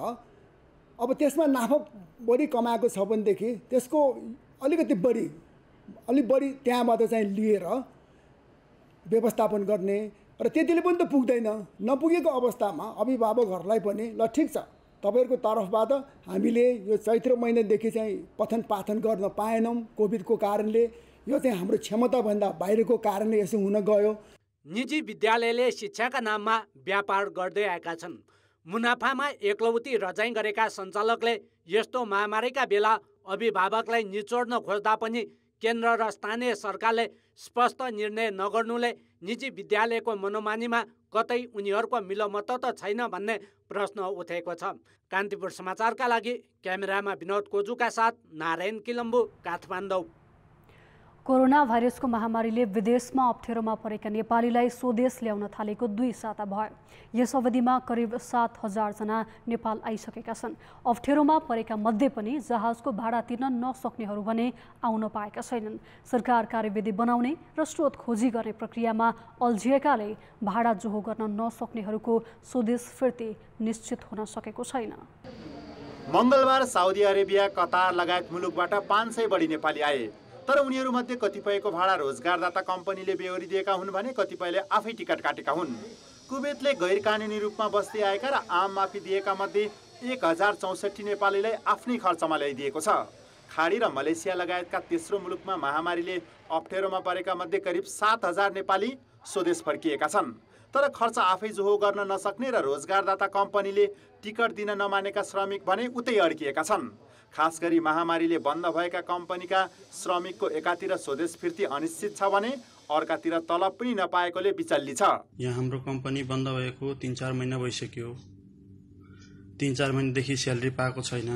अब त्यसमा नाफा बढी कमाएको छ भनेदेखि त्यसको अलिक बढी त्यहाँबाट चाहिँ लिएर व्यवस्थापन गर्ने र त्यतिले पनि त पुग्दैन। नपुगेको अवस्थामा अभिभावकहरूलाई पनि ल ठिक छ, तपाईँहरूको तर्फबाट हामीले यो चैत्र महिनादेखि चाहिँ पठन पाठन गर्न पाएनौँ कोभिडको कारणले, यो चाहिँ हाम्रो क्षमताभन्दा बाहिरको कारणले यसो हुन गयो। निजी विद्यालयले शिक्षाका नाममा व्यापार गर्दै आएका छन्। मुनाफामा एकलौटी रजाइ गरेका सञ्चालकले यस्तो महामारीका बेला अभिभावकलाई निचोड्न खोज्दा पनि केन्द्र र स्थानीय सरकारले स्पष्ट निर्णय नगर्नुले निजी विद्यालयको मनोमानीमा कतै उनीहरूको मिलोमत त छैन भन्ने प्रश्न उठेको छ। कान्तिपुर समाचारका लागि क्यामेरामा विनोद कोजुका साथ नारायण किलम्बु, काठमाडौँ। कोरोना भाइरसको महामारीले विदेशमा अप्ठ्यारोमा परेका नेपालीलाई स्वदेश ल्याउन थालेको 2 साता भयो। यस अवधिमा करिब 7,000 जना नेपाल आइसकेका छन्। अप्ठ्यारोमा परेका मध्ये पनि जहाजको भाडा तिर्न नसक्नेहरू भने आउन पाएका छैनन्। सरकार कार्यविधि बनाउने र स्रोत खोजी गर्ने प्रक्रियामा अल्झिएकाले भाडा जोहो गर्न नसक्नेहरूको स्वदेश फिर्ती निश्चित हुन सकेको छैन। मङ्गलबार साउदी अरेबिया, कतार लगायत मुलुकबाट 500 बढी नेपाली आए, तर उनीहरूमध्ये कतिपयको भाडा रोजगारदाता कम्पनीले बेहोरिदिएका हुन् भने कतिपयले आफै टिकट काटेका हुन्। कुवेतले गैर कानुनी रूपमा बस्दै आएका र आम माफी दिएका मध्ये 1064 नेपालीलाई आफ्नै खर्चमा ल्याइदिएको छ। खाडी र मलेसिया लगायतका तेस्रो मुलुकमा महामारीले अप्ठ्यारोमा परेका मध्ये करिब 7000 नेपाली स्वदेश फर्किएका छन्। तर खर्च आफै जोहो गर्न नसक्ने र रोजगारदाता कम्पनीले टिकट दिन नमानेका श्रमिक भने उतै अड्किएका छन्। खास गरी महामारीले बन्द भएका कम्पनीका श्रमिकको एकातिर स्वदेश फिर्ती अनिश्चित छ भने अर्कातिर तलब पनि नपाएकोले बिचल्ली छ। यहाँ हाम्रो कम्पनी बन्द भएको 3-4 महिना भइसक्यो। 3-4 महिनादेखि स्यालेरी पाएको छैन।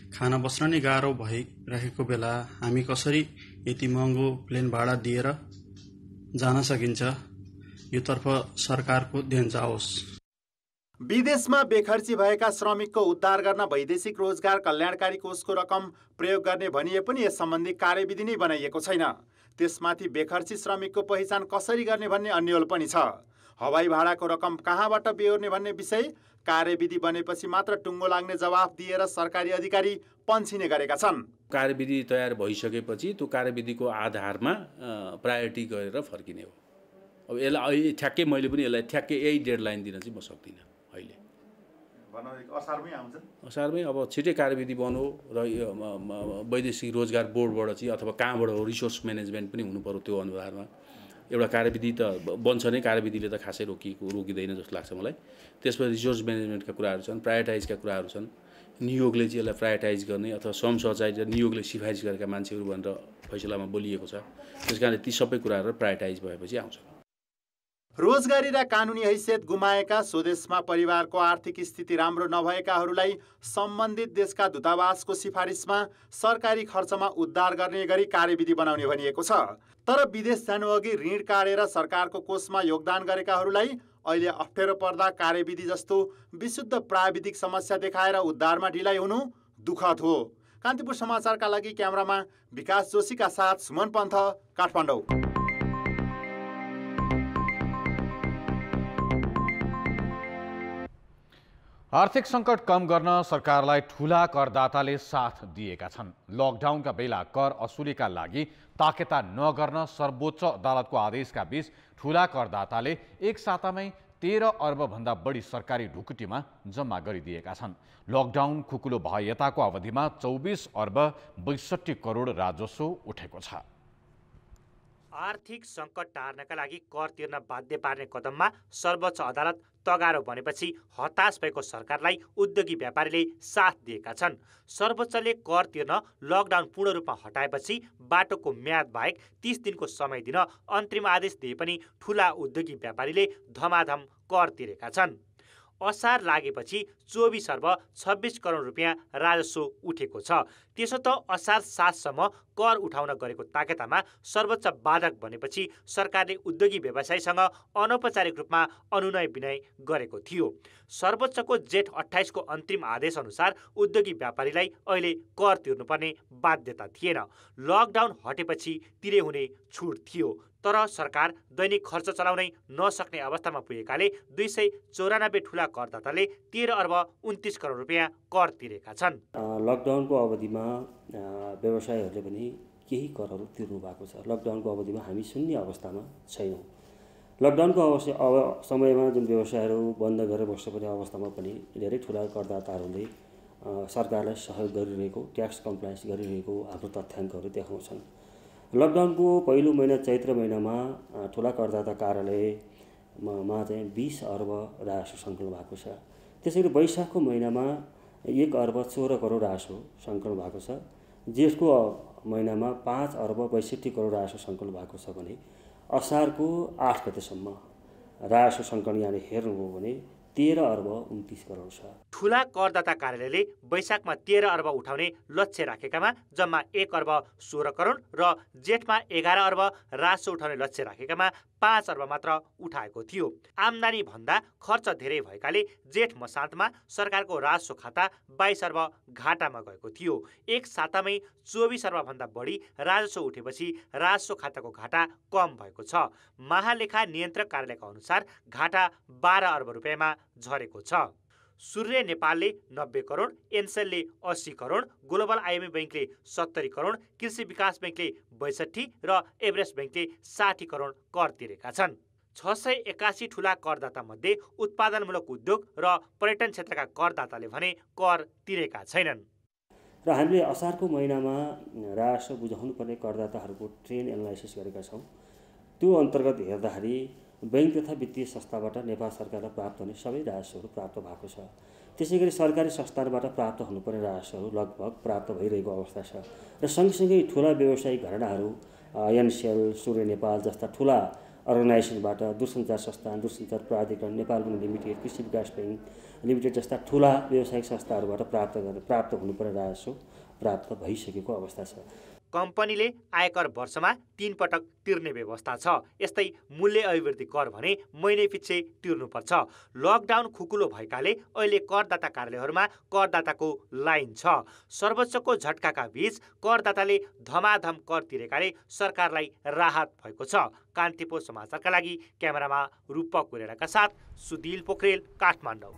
खाना बस्न नै गाह्रो भइरहेको बेला हामी कसरी यति महँगो प्लेन भाडा दिएर जान सकिन्छ? योतर्फ सरकारको ध्यान जाओस्। विदेशमा बेखर्ची भएका श्रमिकको उद्धार गर्न वैदेशिक रोजगार कल्याणकारी कोषको रकम प्रयोग गर्ने भनिए पनि यस सम्बन्धी कार्यविधि नै बनाइएको छैन। त्यसमाथि बेखर्ची श्रमिकको पहिचान कसरी गर्ने भन्ने अन्यल पनि छ। हवाई भाडाको रकम कहाँबाट बेहोर्ने भन्ने विषय कार्यविधि बनेपछि मात्र टुङ्गो लाग्ने जवाफ दिएर सरकारी अधिकारी पन्छिने गरेका छन्। कार्यविधि तयार भइसकेपछि त्यो कार्यविधिको आधारमा प्रायोरिटी गरेर फर्किने हो। अब यसलाई ठ्याक्कै मैले पनि यसलाई ठ्याक्कै यही डेडलाइन दिन चाहिँ म सक्दिनँ। अहिले असारमै आउँछ। असारमै अब छिटै कार्यविधि बन्यो र वैदेशिक रोजगार बोर्डबाट चाहिँ अथवा कहाँबाट हो रिसोर्स म्यानेजमेन्ट पनि हुनु पर्यो। त्यो अनुसारमा एउटा कार्यविधि त बन्छ नै, कार्यविधिले त खासै रोकिँदैन जस्तो लाग्छ मलाई। त्यसमा रिसोर्स म्यानेजमेन्टका कुराहरू छन्, प्रायोरिटाइजका कुराहरू छन्। नियोगले चाहिँ यसलाई प्रायोरिटाइज गर्ने अथवा श्रम सहचारी र नियोगले सिफारिस गरेका मान्छेहरू भनेर फैसलामा बोलिएको छ। त्यसकारणले ती सबै कुराहरू प्रायोरिटाइज भएपछि आउँछ। रोजगारी र कानुनी हैसियत गुमाएका स्वदेशमा परिवारको आर्थिक स्थिति राम्रो नभएकाहरूलाई सम्बन्धित देशका दूतावासको सिफारिसमा सरकारी खर्चमा उद्धार गर्ने गरी कार्यविधि बनाउने भनिएको छ। तर विदेश जानुअघि ऋण काटेर सरकारको कोषमा योगदान गरेकाहरूलाई अहिले अप्ठ्यारो पर्दा कार्यविधि जस्तो विशुद्ध प्राविधिक समस्या देखाएर उद्धारमा ढिलाइ हुनु दुःखद हो। कान्तिपुर समाचारका लागि क्यामेरामा विकास जोशीका साथ सुमन पन्थ, काठमाडौँ। आर्थिक सङ्कट कम गर्न सरकारलाई ठूला करदाताले साथ दिएका छन्। लकडाउनका बेला कर असुलीका लागि ताकेता नगर्न सर्वोच्च अदालतको आदेशका बीच ठूला करदाताले एक सातामै 13 अर्बभन्दा बढी सरकारी ढुकुटीमा जम्मा गरिदिएका छन्। लकडाउन खुकुलो भए यताको अवधिमा 24 अर्ब 62 करोड राजस्व उठेको छ। आर्थिक सङ्कट टार्नका लागि कर तिर्न बाध्य पार्ने कदममा सर्वोच्च अदालत तगारो बनेपछि हताश भएको सरकारलाई उद्योगी व्यापारीले साथ दिएका छन्। सर्वोच्चले कर तिर्न लकडाउन पूर्ण रूपमा हटाएपछि बाटोको म्याद बाहेक 30 दिनको समय दिन अन्तरिम आदेश दिए पनि ठूला उद्योगी व्यापारीले धमाधम कर तिरेका छन्। असार लागेपछि 24 अर्ब 26 करोड रुपियाँ राजस्व उठेको छ। त्यसो त असार 7 सम्म कर उठाउन गरेको ताकेतामा सर्वोच्च बाधक बनेपछि सरकारले उद्योगी व्यवसायीसँग अनौपचारिक रूपमा अनुनय विनय गरेको थियो। सर्वोच्चको जेठ 28 को अन्तरिम आदेश अनुसार उद्योगी व्यापारीलाई अहिले कर तिर्नुपर्ने बाध्यता थिएन। लकडाउन हटेपछि तिरे हुने छुट थियो। तर सरकार दैनिक खर्च चलाउनै नसक्ने अवस्थामा पुगेकाले 294 ठूला करदाताले 13 अर्ब 29 करोड रुपियाँ कर तिरेका छन्। लकडाउनको अवधिमा व्यवसायीहरूले पनि केही करहरू तिर्नु भएको छ। लकडाउनको अवधिमा हामी शून्य अवस्थामा छैनौँ। लकडाउनको समयमा जुन व्यवसायहरू बन्द गरेर बस्नुपर्ने अवस्थामा पनि धेरै ठूला करदाताहरूले सरकारलाई सहयोग गरिरहेको, ट्याक्स कम्प्लायन्स गरिरहेको हाम्रो तथ्याङ्कहरू देखाउँछन्। लकडाउनको पहिलो महिना चैत्र महिनामा ठूला करदाता कार्यालयमा चाहिँ 20 अर्ब राजस्व सङ्कलन भएको छ। त्यसरी वैशाखको महिनामा 1 अर्ब 14 करोड राजस्व सङ्कलन भएको छ। जेठको महिनामा 5 अर्ब 62 करोड राजस्व सङ्कलन भएको छ भने असारको 8 गतेसम्म राजस्व सङ्कलन यहाँले हेर्नुभयो भने 13 अर्ब 29 करोड छ। ठूला करदाता कार्यालयले वैशाखमा 13 अर्ब उठाउने लक्ष्य राखेकामा जम्मा 1 अर्ब 16 करोड र जेठमा 11 अर्ब राजस्व उठाउने लक्ष्य राखेकामा 5 अर्ब मात्र उठाएको थियो। आम्दानी भन्दा खर्च धेरै भएकाले जेठ मसान्तमा सरकारको राजस्व खाता 22 अर्ब घाटामा गएको थियो। एक सातामै 24 अर्ब भन्दा बढी राजस्व उठेपछि राजस्व खाताको घाटा कम भएको छ। महालेखा नियन्त्रक कार्यालयका अनुसार घाटा 12 अर्ब रुपियाँमा झरेको छ। सूर्य नेपालले 90 करोड, एनसेलले 80 करोड, ग्लोबल आइएमए बैंकले 70 करोड, कृषि विकास बैंकले 62 र एभरेस्ट बैंकले 60 करोड कर तिरेका छन्। 681 ठूला करदातामध्ये उत्पादनमूलक उद्योग र पर्यटन क्षेत्रका करदाताले भने कर तिरेका छैनन्। र हामीले असारको महिनामा राजस्व बुझाउनुपर्ने करदाताहरूको ट्रेन एनालाइसिस गरेका छौँ। त्यो अन्तर्गत हेर्दाखेरि बैंक तथा वित्तीय संस्थाबाट नेपाल सरकारलाई प्राप्त हुने सबै राजस्वहरू प्राप्त भएको छ। त्यसैगरी सरकारी संस्थानबाट प्राप्त हुनुपर्ने राजस्वहरू लगभग प्राप्त भइरहेको अवस्था छ। र सँगसँगै ठुला व्यवसायिक घरानाहरू एनसेल, सूर्य नेपाल जस्ता ठुला अर्गनाइजेसनबाट दूरसञ्चार संस्थान, दूरसञ्चार प्राधिकरण, नेपाल बैंक लिमिटेड, कृषि विकास बैंक लिमिटेड जस्ता ठुला व्यावसायिक संस्थाहरूबाट प्राप्त हुनुपर्ने राजस्व प्राप्त भइसकेको अवस्था छ। कम्पनीले आयकर वर्षमा 3 पटक तिर्ने व्यवस्था छ। यस्तै मूल्य अभिवृद्धि कर भने महिने पछि तिर्नुपर्छ। लकडाउन खुकुलो भएकाले अहिले करदाता कार्यालयहरूमा करदाताको लाइन छ। सर्वोच्चको झट्काका बीच करदाताले धमाधम कर तिरेकाले सरकारलाई राहत भएको छ। कान्तिपुर समाचारका लागि क्यामेरामा रूपक कुरेराका साथ सुदिल पोखरेल, काठमाडौँ।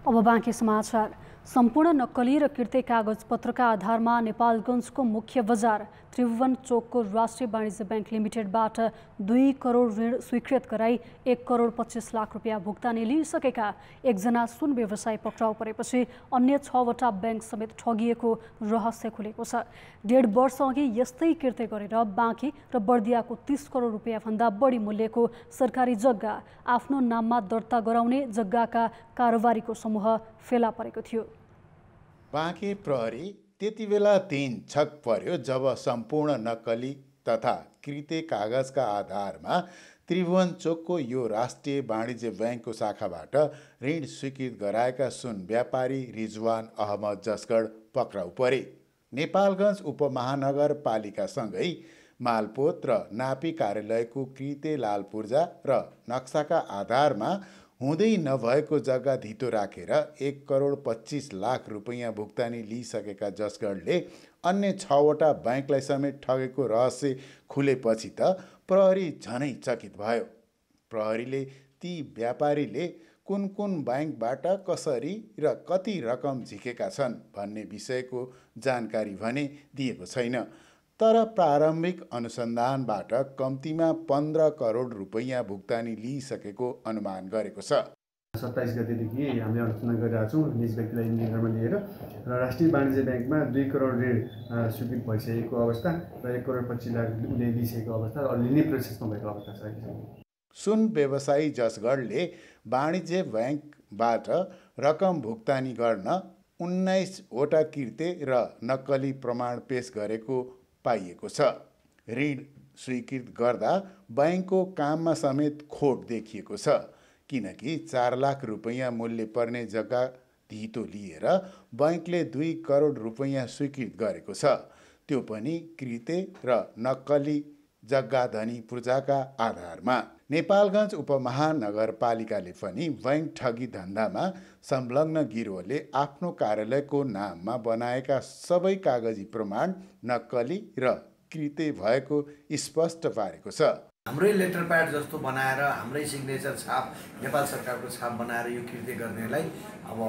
अब बाँकी समाचार। सम्पूर्ण नक्कली र किर्ते कागजपत्रका आधारमा नेपालगञ्जको मुख्य बजार त्रिभुवन चोकको राष्ट्रिय वाणिज्य बैंक लिमिटेडबाट 2 करोड ऋण स्वीकृत गराई 1 करोड 25 लाख रुपियाँ भुक्तानी लिइसकेका एकजना सुन व्यवसायी पक्राउ परेपछि अन्य 6वटा बैंक समेत ठगिएको रहस्य खुलेको छ। 1.5 वर्ष अघि यस्तै किर्ते गरेर बाँकी र बर्दियाको 30 करोड रुपियाँभन्दा बढी मूल्यको सरकारी जग्गा आफ्नो नाममा दर्ता गराउने जग्गाका कारोबारीको समूह फेला परेको थियो। बाँके प्रहरी त्यति बेला 3 छक पर्यो जब सम्पूर्ण नक्कली तथा कृते कागजका आधारमा त्रिभुवन चोकको यो राष्ट्रिय वाणिज्य बैंकको शाखाबाट ऋण स्वीकृत गराएका सुन व्यापारी रिजवान अहमद जसगढ पक्राउ परे। नेपालगञ्ज उपमहानगरपालिकासँगै मालपोत र नापी कार्यालयको कृते लालपूर्जा र नक्साका आधारमा हुँदै नभएको जग्गा धितो राखेर 1 करोड 25 लाख रुपियाँ भुक्तानी लिइसकेका जसगढले अन्य 6वटा बैंकलाई समेत ठगेको रहस्य खुलेपछि त प्रहरी झनै चकित भयो। प्रहरीले ती व्यापारीले कुन बैंकबाट कसरी र कति रकम झिकेका छन् भन्ने विषयको जानकारी भने दिएको छैन। तर प्रारम्भिक अनुसन्धानबाट कम्तीमा 15 करोड रुपियाँ भुक्तानी लिइसकेको अनुमान गरेको छ। 27 गतेदेखि हामीले अनुसन्धान गरिरहेका छौँ निज व्यक्तिलाई इन्डिकेटरमा लिएर र राष्ट्रिय वाणिज्य बैंकमा 2 करोड ऋण स्वीकृत भइसकेको अवस्था र 1 करोड 25 लाख उसले लिइसकेको अवस्था र लिने प्रोसेसमा भएको अवस्था छ। सुन व्यवसायी जसगढले वाणिज्य बैंकबाट रकम भुक्तानी गर्न 19वटा किर्ते र नक्कली प्रमाण पेश गरेको पाइएको छ। ऋण स्वीकृत गर्दा बैंकको काममा समेत खोट देखिएको छ, किनकि 4 लाख रुपियाँ मूल्य पर्ने जग्गा धितो लिएर बैंकले 2 करोड रुपियाँ स्वीकृत गरेको छ। त्यो पनि कृते र नक्कली जग्गा धनी पूर्जाका आधारमा। नेपालगञ्ज उपमहानगरपालिकाले पनि बैंक ठगी धन्दामा संलग्न गिरोहले आफ्नो कार्यालयको नाममा बनाएका सबै कागजी प्रमाण नक्कली र कृते भएको स्पष्ट पारेको छ। हाम्रै लेटर प्याड जस्तो बनाएर हाम्रै सिग्नेचर छाप नेपाल सरकारको छाप बनाएर यो कृत्य गर्नेलाई अब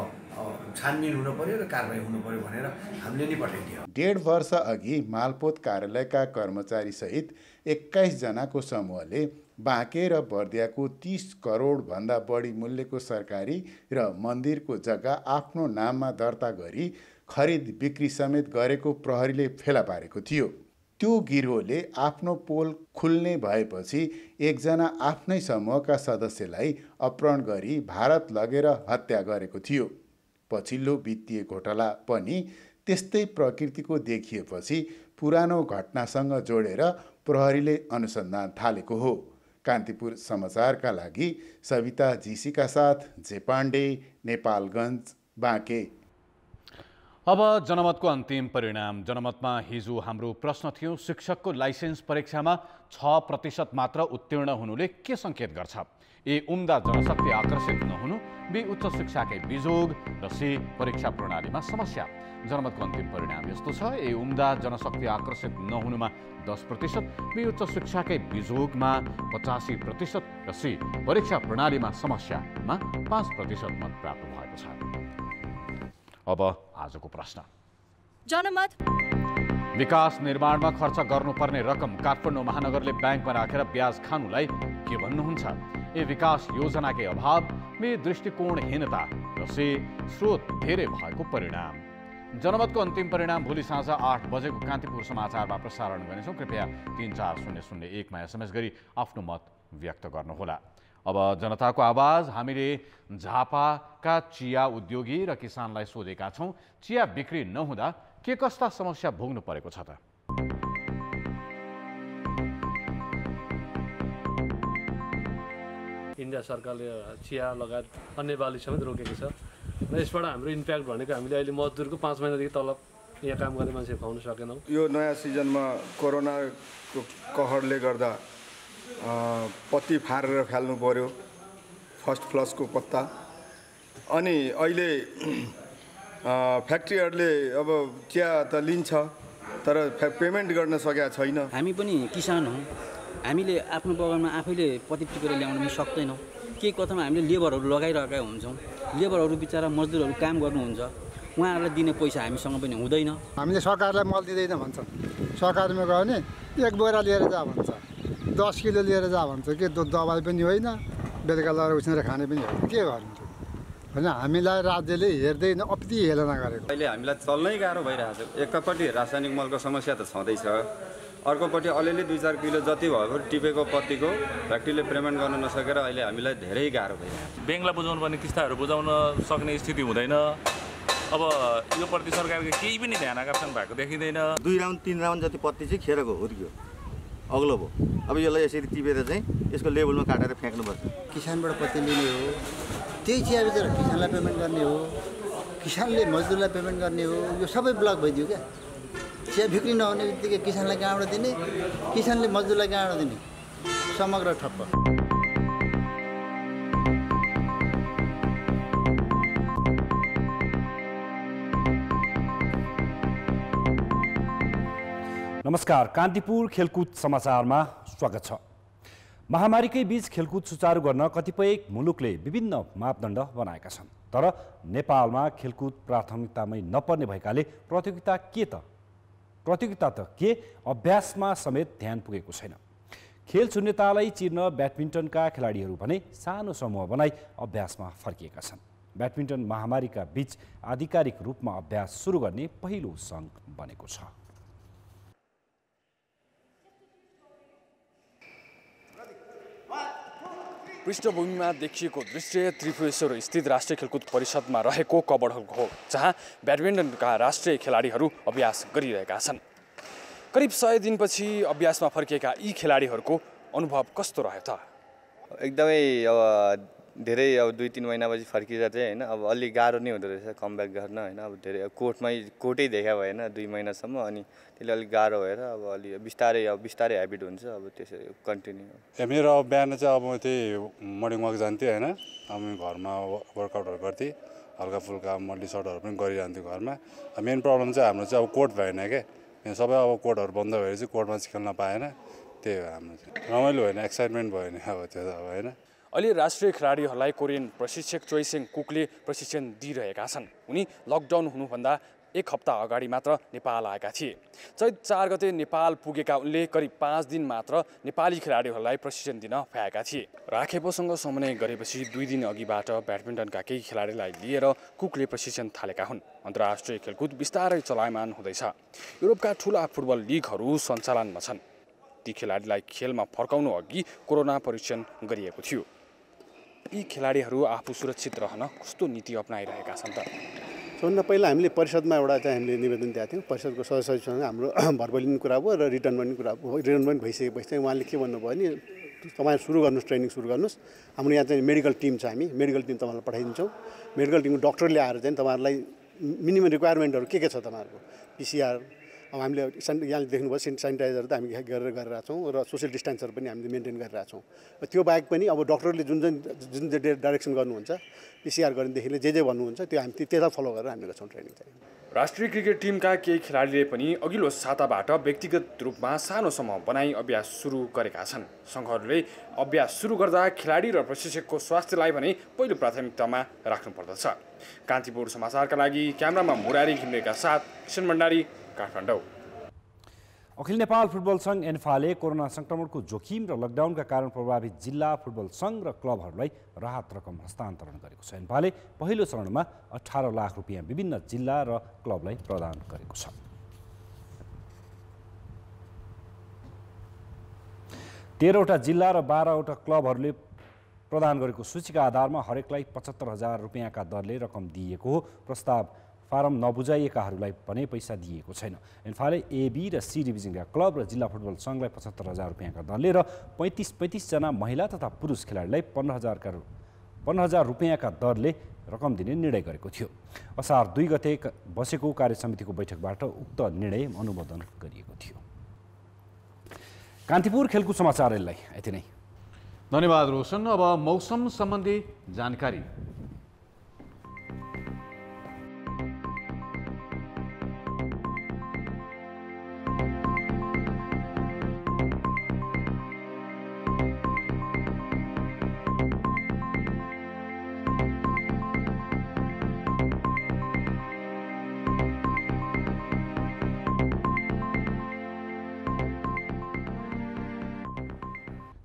छानबिन हुनु पर्यो र कारबाही हुनु पर्यो भनेर हामीले नि पठाइदियो। 1.5 वर्ष अघि मालपोत कार्यालयका कर्मचारी सहित 21 जनाको समूहले बाँके र बर्दियाको 30 करोड भन्दा बढी मूल्यको सरकारी र मन्दिरको जग्गा आफ्नो नाममा दर्ता गरी खरिद बिक्री समेत गरेको प्रहरीले फेला पारेको थियो। त्यो गिरोहले आफ्नो पोल खुल्ने भएपछि एकजना आफ्नै समूहका सदस्यलाई अपहरण गरी भारत लगेर हत्या गरेको थियो। पछिल्लो वित्तीय घोटाला पनि त्यस्तै प्रकृतिको देखिएपछि पुरानो घटनासँग जोडेर प्रहरीले अनुसन्धान थालेको हो। कान्तिपुर समाचारका लागि सविता जीसीका साथ जे पाण्डे, नेपालगञ्ज, बाँके। अब जनमतको अन्तिम परिणाम। जनमतमा हिजो हाम्रो प्रश्न थियो, शिक्षकको लाइसेन्स परीक्षामा 6% मात्र उत्तीर्ण हुनुले के सङ्केत गर्छ? ए, उम्दा जनशक्ति आकर्षित नहुनु, बी, उच्च शिक्षाकै बिजोग र सी, परीक्षा प्रणालीमा समस्या। जनमतको अन्तिम परिणाम यस्तो छ, ए, उम्दा जनशक्ति आकर्षित नहुनुमा 10%, बी, उच्च शिक्षाकै बिजोगमा 85% र सी, परीक्षा प्रणालीमा समस्यामा 5% मत प्राप्त भएको छ। अब आजको प्रश्न। जनमत विकास निर्माणमा खर्च गर्नुपर्ने रकम काठमाडौँ महानगरले ब्याङ्कमा राखेर ब्याज खानुलाई के भन्नुहुन्छ? ए विकास योजना के अभाव में दृष्टिकोणहीनता र से स्रोत धेरै भएको परिणाम। जनमतको अन्तिम परिणाम भोलि साँझ 8 बजेको कान्तिपुर समाचारमा प्रसारण गर्नेछौँ। कृपया 34001मा SMS गरी आफ्नो मत व्यक्त गर्नुहोला। अब जनताको आवाज हामीले झापाका चिया उद्योगी र किसानलाई सोधेका छौँ, चिया बिक्री नहुँदा के कस्ता समस्या भोग्नु परेको छ त? इन्डिया सरकारले चिया लगायत अन्य बाली समेत रोकेको छ र यसबाट हाम्रो इम्प्याक्ट भनेको हामीले अहिले मजदुरको 5 महिनादेखि तलब यहाँ काम गर्ने मान्छे पाउन सकेनौँ। यो नयाँ सिजनमा कोरोनाको कहरले गर्दा पत्ती फारेर फाल्नु पर्यो, फर्स्ट फ्लसको पत्ता। अनि अहिले फ्याक्ट्रीहरूले अब चिया त लिन्छ तर पेमेन्ट गर्न सकेका छैन। हामी पनि किसान हौँ, हामीले आफ्नो बगानमा आफैले पत्ती टिपेर ल्याउन पनि सक्दैनौँ। केही कथामा हामीले लेबरहरू लगाइरहेका हुन्छौँ, लेबरहरू बिचरा मजदुरहरू काम गर्नुहुन्छ, उहाँहरूलाई दिने पैसा हामीसँग पनि हुँदैन। हामीले सरकारलाई मल दिँदैन भन्छ, सरकारमा गयो भने 1 बोरा लिएर जा भन्छ, 10 किलो लिएर जा भन्छ। के दबाई पनि होइन, बेलुका लगाएर उछिनेर खाने पनि होइन, के गर्नु? होइन, हामीलाई राज्यले हेर्दैन, अति हेलना गरेको। अहिले हामीलाई चल्नै गाह्रो भइरहेको छ। एकपट्टि रासायनिक मलको समस्या त छँदैछ, अर्कोपट्टि अलिअलि 2-4 किलो जति भएको टिपेको पत्तीको फ्याक्ट्रीले पेमेन्ट गर्न नसकेर अहिले हामीलाई धेरै गाह्रो भइरहेको छ। ब्याङ्कलाई बुझाउनु पर्ने किस्ताहरू बुझाउन सक्ने स्थिति हुँदैन। अब यो प्रति सरकारको केही पनि ध्यान आकर्षण भएको देखिँदैन। 2 राउन्ड 3 राउन्ड जति पत्ती चाहिँ खेरको हुर्कियो, अग्लो भयो। अब यसलाई यसरी टिपेर चाहिँ यसको लेबलमा काटेर फ्याँक्नुपर्छ। किसानबाट पत्ती लिने हो, त्यही चिया बेचेर किसानलाई पेमेन्ट गर्ने हो, किसानले मजदुरलाई पेमेन्ट गर्ने हो। यो सबै ब्लक भइदियो क्या। चिया बिक्री नहुने बित्तिकै किसानलाई कहाँबाट दिने, किसानले मजदुरलाई कहाँबाट दिने, समग्र ठप्प। नमस्कार, कान्तिपुर खेलकुद समाचारमा स्वागत छ। महामारीकै बीच खेलकुद सुचारू गर्न कतिपय मुलुकले विभिन्न मापदण्ड बनाएका छन्, तर नेपालमा खेलकुद प्राथमिकतामै नपर्ने भएकाले प्रतियोगिता त के अभ्यासमा समेत ध्यान पुगेको छैन। खेल शून्यतालाई चिर्न ब्याडमिन्टनका खेलाडीहरू भने सानो समूह बनाई अभ्यासमा फर्किएका छन्। ब्याडमिन्टन महामारीका बीच आधिकारिक रूपमा अभ्यास सुरु गर्ने पहिलो सङ्घ बनेको छ। पृष्ठभूमिमा देखिएको दृश्य त्रिपुरेश्वर स्थित राष्ट्रिय खेलकुद परिषदमा रहेको कबड हल हो, जहाँ ब्याडमिन्टनका राष्ट्रिय खेलाडीहरू अभ्यास गरिरहेका छन्। करिब 100 दिनपछि अभ्यासमा फर्किएका यी खेलाडीहरूको अनुभव कस्तो रह्यो त? एकदमै अब धेरै 2-3 महिनापछि फर्किँदा चाहिँ होइन, अब अलि गाह्रो नै हुँदो रहेछ कमब्याक गर्न होइन। अब धेरै कोर्टै देखा भएन 2 महिनासम्म, अनि त्यसले अलिक गाह्रो भएर अब अलि बिस्तारै ह्याबिट हुन्छ। अब त्यसरी कन्टिन्यू। मेरो अब बिहान चाहिँ अब म त्यही मर्निङ वाक जान्थेँ होइन, अब घरमा वर्कआउटहरू गर्थेँ, हल्का फुल्का मल्टी सर्टहरू पनि गरिरहन्थेँ घरमा। मेन प्रब्लम चाहिँ हाम्रो चाहिँ अब कोर्ट भएन क्या, सबै अब कोर्टहरू बन्द भएर चाहिँ कोर्टमा चाहिँ खेल्न पाएन। त्यही हो हाम्रो चाहिँ रमाइलो भएन, एक्साइटमेन्ट भयो नि अब त्यो त अब होइन। अहिले राष्ट्रिय खेलाडीहरूलाई कोरियन प्रशिक्षक चोइसेङ कुकले प्रशिक्षण दिइरहेका छन्। उनी लकडाउन हुनुभन्दा 1 हप्ता अगाडि मात्र नेपाल आएका थिए। चैत 4 गते नेपाल पुगेका उनले करिब 5 दिन मात्र नेपाली खेलाडीहरूलाई प्रशिक्षण दिन भएका थिए। राखेपोसँग समन्वय गरेपछि 2 दिन अघिबाट ब्याडमिन्टनका केही खेलाडीलाई लिएर कुकले प्रशिक्षण थालेका हुन्। अन्तर्राष्ट्रिय खेलकुद बिस्तारै चलायमान हुँदैछ। युरोपका ठुला फुटबल लिगहरू सञ्चालनमा छन्। ती खेलाडीलाई खेलमा फर्काउनु अघि कोरोना परीक्षण गरिएको थियो। यी खेलाडीहरू आफू सुरक्षित रहन कस्तो नीति अपनाइरहेका छन् त? सबभन्दा पहिला हामीले परिषदमा एउटा चाहिँ हामीले निवेदन दिएका थियौँ। परिषदको सदस्यसँग हाम्रो भर्बलिने कुरा भयो र रिटर्न पनि कुरा भयो। रिटर्न पनि भइसकेपछि चाहिँ उहाँले के भन्नुभयो भने तपाईँ सुरु गर्नुहोस्, ट्रेनिङ सुरु गर्नुहोस्। हाम्रो यहाँ चाहिँ मेडिकल टिम छ, हामी मेडिकल टिम तपाईँलाई पठाइदिन्छौँ। मेडिकल टिमको डक्टरले आएर चाहिँ तपाईँहरूलाई मिनिमम रिक्वायरमेन्टहरू के छ तपाईँहरूको, PCR, अब हामीले यहाँ देख्नुभयो सेनिटाइजर त हामी गरिरहेका छौँ र सोसियल डिस्टेन्सहरू पनि हामीले मेन्टेन गरिरहेका छौँ। त्यो बाहेक पनि अब डक्टरले जुन डाइरेक्सन गर्नुहुन्छ, PCR गर्नेदेखिले जे भन्नुहुन्छ त्यो हामी त्यसलाई फलो गरेर हामी गर्छौँ ट्रेनिङ चाहिँ। राष्ट्रिय क्रिकेट टिमका केही खेलाडीले पनि अघिल्लो साताबाट व्यक्तिगत रूपमा सानो समूह बनाई अभ्यास सुरु गरेका छन्। सङ्घहरूले अभ्यास सुरु गर्दा खेलाडी र प्रशिक्षकको स्वास्थ्यलाई भने पहिलो प्राथमिकतामा राख्नुपर्दछ। कान्तिपुर समाचारका लागि क्यामेरामा मुरारी घिम्रेका साथ किशन भण्डारी, काठमाडौँ। अखिल नेपाल फुटबल सङ्घ एन्फाले कोरोना सङ्क्रमणको जोखिम र लकडाउनका कारण प्रभावित जिल्ला फुटबल सङ्घ र क्लबहरूलाई राहत रकम हस्तान्तरण गरेको छ। एन्फाले पहिलो चरणमा 18 लाख रुपियाँ विभिन्न जिल्ला र क्लबलाई प्रदान गरेको छ। तेह्रवटा जिल्ला र 12वटा क्लबहरूले प्रदान गरेको सूचीका आधारमा हरेकलाई 75,000 रुपियाँका दरले रकम दिएको हो। प्रस्ताव फारम नबुझाइएकाहरूलाई भने पैसा दिएको छैन। एन्फाले ए, बी र सी डिभिजनका क्लब र जिल्ला फुटबल सङ्घलाई 75,000 रुपियाँका दरले र 35 जना महिला तथा पुरुष खेलाडीलाई 15,000 रुपियाँका दरले रकम दिने निर्णय गरेको थियो। असार 2 गते बसेको कार्यसमितिको बैठकबाट उक्त निर्णय अनुमोदन गरिएको थियो। कान्तिपुर खेलकुद समाचारलाई यति नै। धन्यवाद रोशन। अब मौसम सम्बन्धी जानकारी।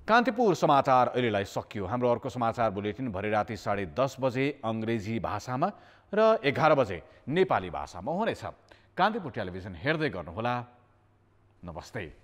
कान्तिपुर समाचार अहिलेलाई सकियो। हाम्रो अर्को समाचार बुलेटिन भरे राति 10:30 बजे अङ्ग्रेजी भाषामा र 11 बजे नेपाली भाषामा हुनेछ। कान्तिपुर टेलिभिजन हेर्दै गर्नुहोला। नमस्ते।